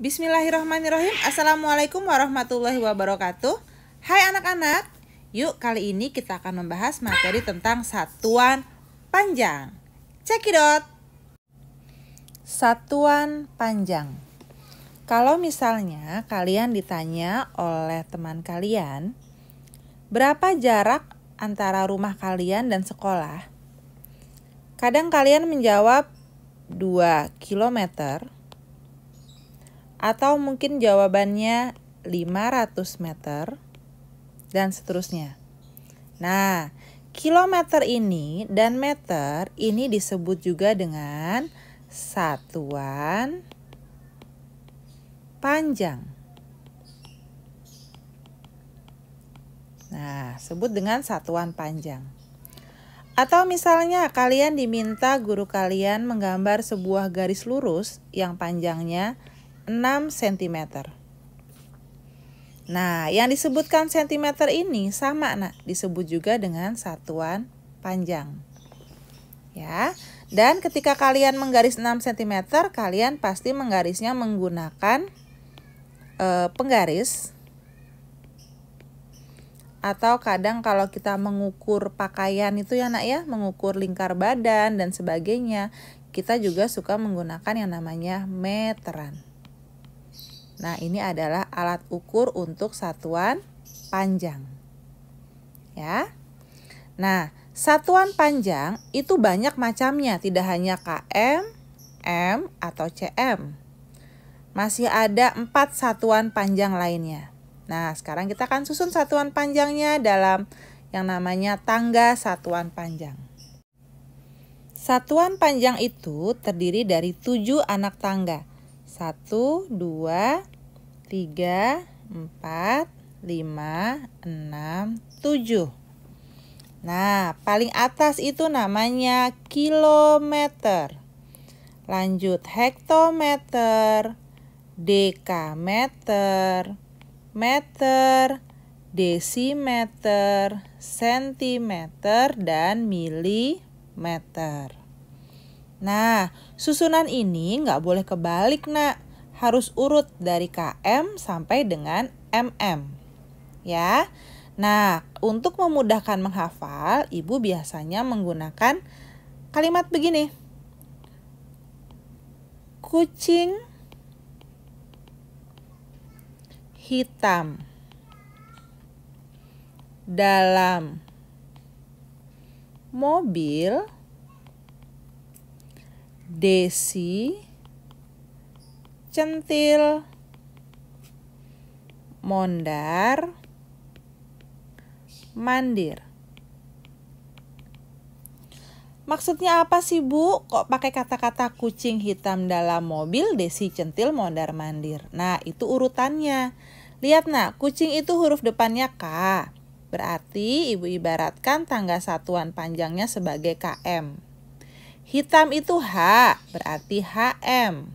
Bismillahirrahmanirrahim. Assalamualaikum warahmatullahi wabarakatuh. Hai anak-anak, yuk kali ini kita akan membahas materi tentang satuan panjang. Cekidot. Satuan panjang. Kalau misalnya kalian ditanya oleh teman kalian, berapa jarak antara rumah kalian dan sekolah? Kadang kalian menjawab 2 kilometer. Atau mungkin jawabannya 500 meter dan seterusnya. Nah, kilometer ini dan meter ini disebut juga dengan satuan panjang. Nah, sebut dengan satuan panjang. Atau misalnya kalian diminta guru kalian menggambar sebuah garis lurus yang panjangnya 6 cm. Nah, yang disebutkan cm ini sama disebut juga dengan satuan panjang. Ya. Dan ketika kalian menggaris 6 cm, kalian pasti menggarisnya menggunakan penggaris. Atau kadang kalau kita mengukur pakaian itu ya mengukur lingkar badan dan sebagainya, kita juga suka menggunakan yang namanya meteran. Nah, ini adalah alat ukur untuk satuan panjang. Ya. Nah, satuan panjang itu banyak macamnya, tidak hanya km, m, atau cm. Masih ada 4 satuan panjang lainnya. Nah, sekarang kita akan susun satuan panjangnya dalam yang namanya tangga satuan panjang. Satuan panjang itu terdiri dari 7 anak tangga. 1, 2, 3, 4, 5, 6, 7. Nah, paling atas itu namanya kilometer. Lanjut hektometer, dekameter, meter, desimeter, sentimeter, dan milimeter. Nah, susunan ini nggak boleh kebalik, harus urut dari km sampai dengan mm. Ya. Nah, untuk memudahkan menghafal, Ibu biasanya menggunakan kalimat begini. Kucing hitam dalam mobil Desi centil mondar mandir. Maksudnya apa sih, Bu? Kok pakai kata-kata kucing hitam dalam mobil Desi centil mondar mandir? Nah, itu urutannya. Lihat kucing itu huruf depannya K. Berarti Ibu ibaratkan tangga satuan panjangnya sebagai km. Hitam itu H, berarti HM.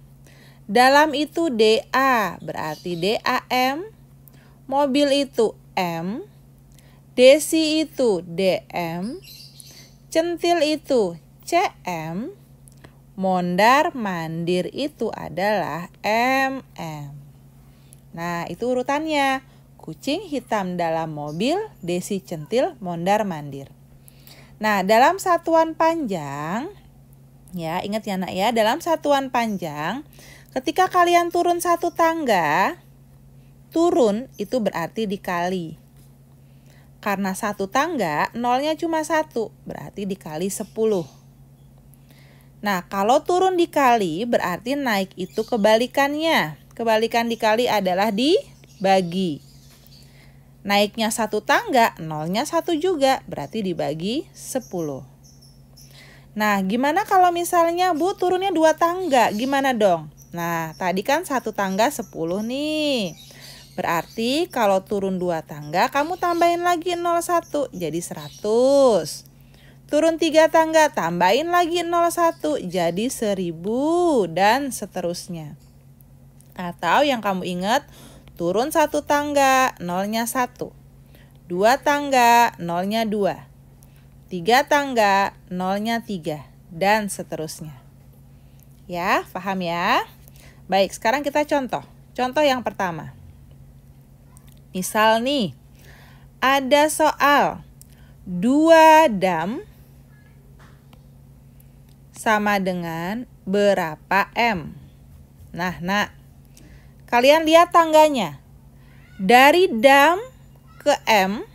Dalam itu DA, berarti DAM. Mobil itu M. Desi itu DM. Centil itu CM. Mondar mandir itu adalah MM. Nah, itu urutannya. Kucing hitam dalam mobil, Desi centil mondar mandir. Nah, dalam satuan panjang, ya ingat ya dalam satuan panjang, ketika kalian turun satu tangga, turun itu berarti dikali. Karena satu tangga, nolnya cuma 1, berarti dikali 10. Nah, kalau turun dikali, berarti naik itu kebalikannya. Kebalikan dikali adalah dibagi. Naiknya satu tangga, nolnya 1 juga, berarti dibagi 10. Nah, gimana kalau misalnya Bu turunnya 2 tangga, gimana dong? Nah, tadi kan satu tangga 10 nih. Berarti kalau turun 2 tangga, kamu tambahin lagi 01, jadi 100. Turun 3 tangga, tambahin lagi 01, jadi 1000, dan seterusnya. Atau yang kamu ingat, turun 1 tangga, nolnya 1. 2 tangga, nolnya 2. 3 tangga, nolnya 3, dan seterusnya. Ya, paham ya? Baik, sekarang kita contoh. Contoh yang pertama. Misal nih, ada soal 2 dam sama dengan berapa M? Nah, kalian lihat tangganya. Dari dam ke M,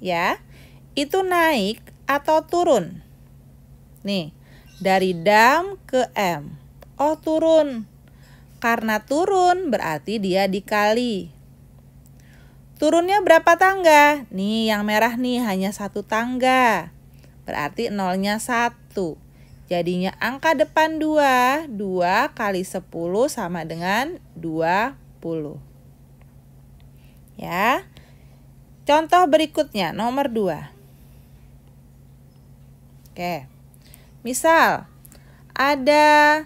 ya, itu naik atau turun? Nih, dari dam ke M. Oh, turun. Karena turun berarti dia dikali. Turunnya berapa tangga? Nih, yang merah nih hanya 1 tangga. Berarti nolnya 1. Jadinya angka depan 2. 2 kali 10 sama dengan 20. Ya. Contoh berikutnya, nomor 2. Oke. Misal, ada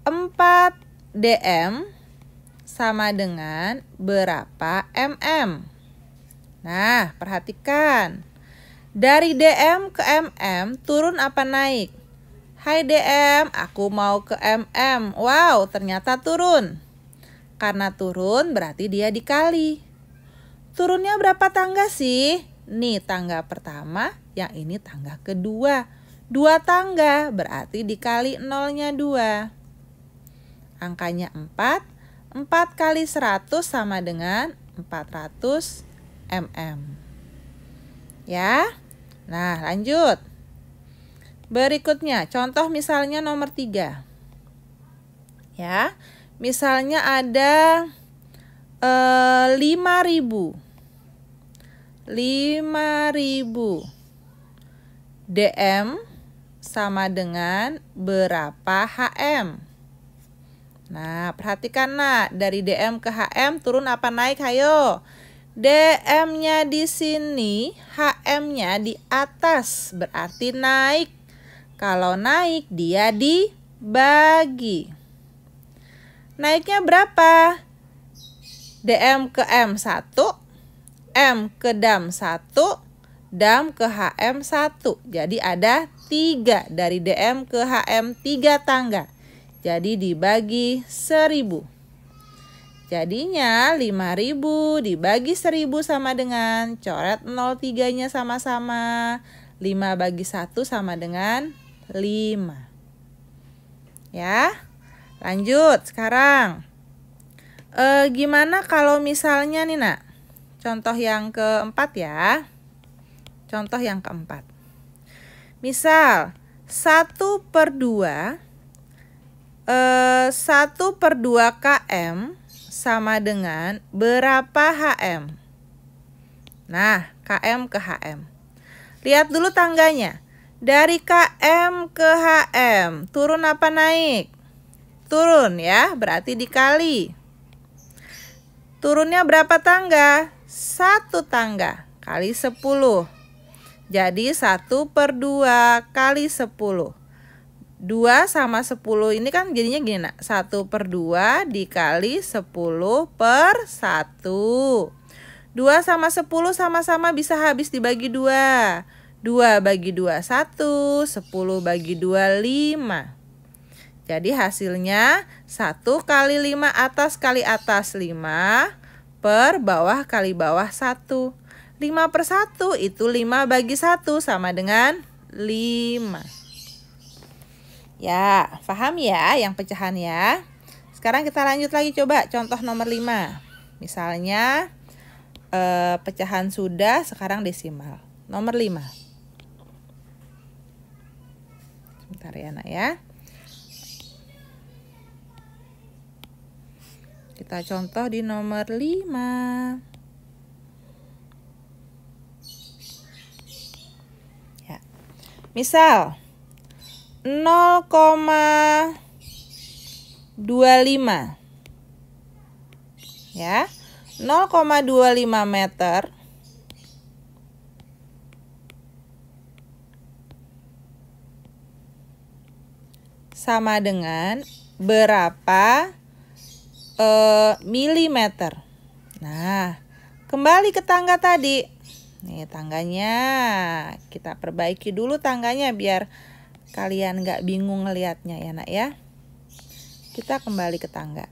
4 dm sama dengan berapa mm? Nah, perhatikan. Dari dm ke mm, turun apa naik? Hai dm, aku mau ke mm. Wow, ternyata turun. Karena turun berarti dia dikali. Turunnya berapa tangga sih? Nih tangga pertama, yang ini tangga kedua. 2 tangga, berarti dikali nolnya 2. Angkanya 4. 4 kali 100 sama dengan 400 mm. Ya. Nah, lanjut. Berikutnya, contoh misalnya nomor 3. Ya. Misalnya ada 5.000 dm sama dengan berapa hm? Nah, perhatikan dari dm ke hm turun apa naik? Hayo. dm-nya di sini, hm-nya di atas, berarti naik. Kalau naik dia dibagi. Naiknya berapa? dm ke m 1, m ke dam 1, dam ke hm 1. Jadi ada 3 dari dm ke hm, 3 tangga. Jadi dibagi 1000. Jadinya 5.000 dibagi 1000 sama dengan, coret 03-nya sama-sama. 5 bagi 1 sama dengan 5. Ya, lanjut sekarang. Gimana kalau misalnya nih nak, contoh yang keempat ya. Contoh yang keempat. Misal 1/2 km sama dengan berapa hm? Nah, km ke hm. Lihat dulu tangganya. Dari km ke hm, turun apa naik? Turun ya, berarti dikali. Turunnya berapa tangga? 1 tangga kali 10. Jadi 1/2 kali 10. 2 sama 10 ini kan jadinya gini nak. 1/2 dikali 10/1. 2 sama 10 sama-sama bisa habis dibagi 2. 2 bagi 2 1, 10 bagi 2 5. Jadi hasilnya 1 kali 5 atas kali atas 5 per bawah kali bawah 1. 5/1 itu 5 bagi 1 sama dengan 5. Ya, paham ya yang pecahan ya. Sekarang kita lanjut lagi, coba contoh nomor 5. Misalnya pecahan sudah, sekarang desimal. Nomor 5. Sebentar ya nak ya. Kita contoh di nomor 5. Ya. Misal 0,25 ya, 0,25 meter sama dengan berapa milimeter. Nah, kembali ke tangga tadi. Nih tangganya, kita perbaiki dulu tangganya biar kalian nggak bingung ngelihatnya ya nak ya. Kita kembali ke tangga.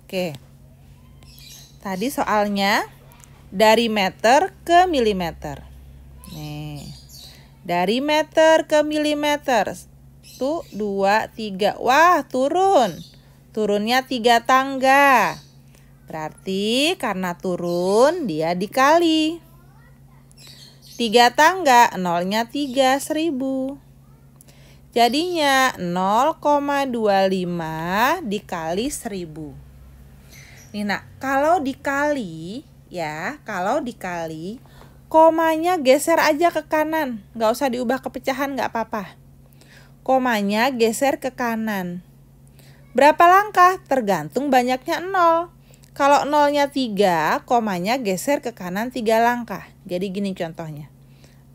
Oke. Tadi soalnya dari meter ke milimeter. Nih. Dari meter ke milimeter. 1, 2, 3. Wah, turun. Turunnya 3 tangga. Berarti karena turun dia dikali. 3 tangga, nolnya 3, 1000. Jadinya 0,25 dikali 1000. Nih nak, kalau dikali ya, komanya geser aja ke kanan. Nggak usah diubah ke pecahan, nggak apa-apa. Komanya geser ke kanan. Berapa langkah? Tergantung banyaknya 0. Kalau nolnya 3, komanya geser ke kanan 3 langkah. Jadi gini contohnya.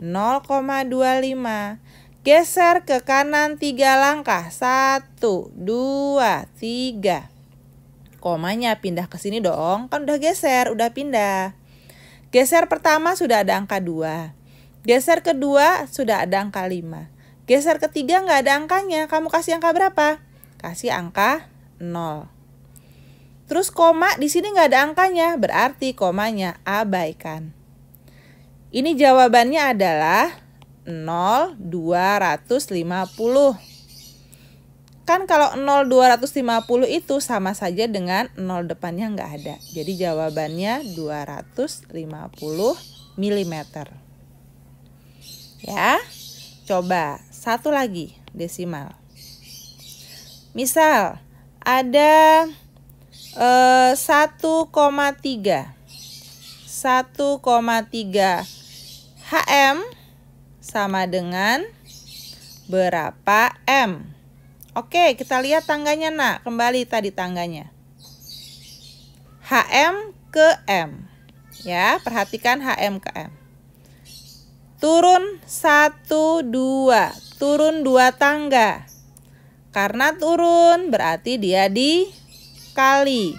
0,25. Geser ke kanan 3 langkah. 1, 2, 3. Komanya pindah ke sini dong. Kan udah geser, udah pindah. Geser pertama sudah ada angka 2. Geser kedua sudah ada angka 5. Geser ketiga nggak ada angkanya. Kamu kasih angka berapa? Kasih angka 0. Terus koma di sini nggak ada angkanya. Berarti komanya abaikan. Ini jawabannya adalah 0,250. Kan kalau 0,250 itu sama saja dengan 0 depannya nggak ada. Jadi jawabannya 250 mm. Ya, coba satu lagi desimal. Misal ada 1,3 HM sama dengan berapa M? Oke, kita lihat tangganya nak. Kembali tadi tangganya. HM ke M. Ya, perhatikan HM ke M. Turun 1, 2. Turun 2 tangga. Karena turun berarti dia dikali.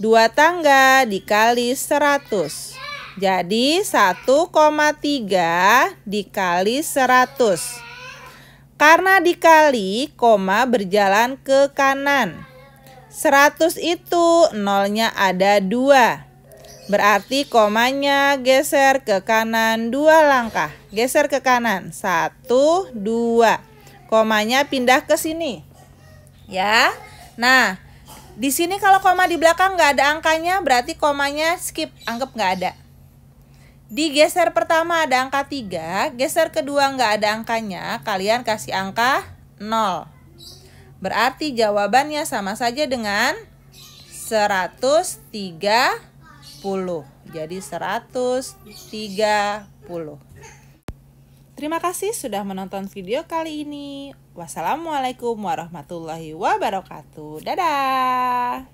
2 tangga dikali 100. Jadi 1,3 dikali 100. Karena dikali, koma berjalan ke kanan. 100 itu nolnya ada 2. Berarti komanya geser ke kanan 2 langkah. Geser ke kanan. 1, 2. Komanya pindah ke sini. Ya. Nah, di sini kalau koma di belakang nggak ada angkanya, berarti komanya skip, anggap nggak ada. Di geser pertama ada angka 3, geser kedua nggak ada angkanya, kalian kasih angka 0. Berarti jawabannya sama saja dengan 130. Jadi 130. Terima kasih sudah menonton video kali ini. Wassalamualaikum warahmatullahi wabarakatuh. Dadah.